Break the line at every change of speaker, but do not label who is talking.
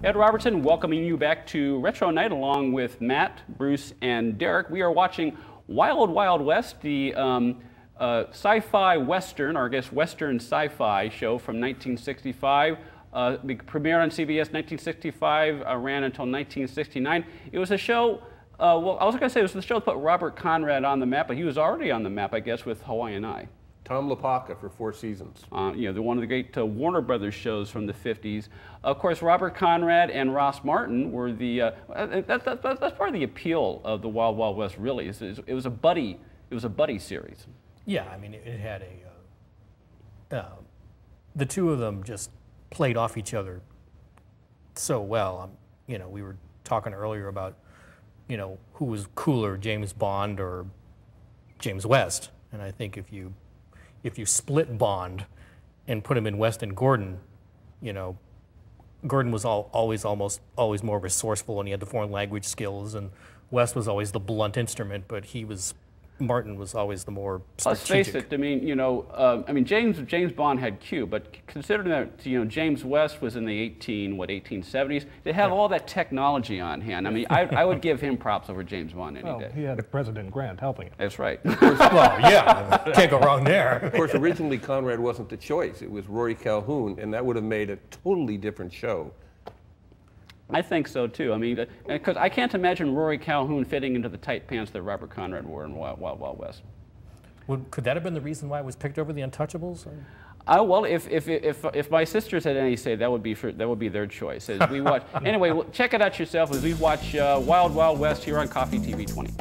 Ed Robertson welcoming you back to Retro Night along with Matt, Bruce, and Derek. We are watching Wild Wild West, the sci-fi western, or I guess western sci-fi show from 1965. Premiered on CBS 1965, ran until 1969. It was a show, well, I was going to say it was the show that put Robert Conrad on the map, but he was already on the map, I guess, with Hawaiian Eye.
Tom LaPaca for 4 seasons.
You know, one of the great Warner Brothers shows from the 50s. Of course, Robert Conrad and Ross Martin were the, that's part of the appeal of the Wild Wild West, really. It was a buddy series.
Yeah, I mean, it had the two of them just played off each other so well. You know, we were talking earlier about, you know, who was cooler, James Bond or James West. And I think if you split Bond and put him in West and Gordon, you know, Gordon was always more resourceful, and he had the foreign language skills, and West was always the blunt instrument, but Martin was always the more strategic.
Let's face it, I mean, you know, James Bond had Q, but considering that, you know, James West was in the 1870s, they have all that technology on hand. I mean, I would give him props over James Bond any day.
He had President Grant helping him.
That's right.
Well, yeah, can't go wrong there.
Of course, originally Conrad wasn't the choice. It was Rory Calhoun, and that would have made a totally different show.
I think so too. I mean, because I can't imagine Rory Calhoun fitting into the tight pants that Robert Conrad wore in Wild Wild West.
Well, could that have been the reason why it was picked over The Untouchables?
Well, if my sisters had any say, that would be their choice. As we watch, anyway, check it out yourself as we watch Wild Wild West here on KOFY TV 20.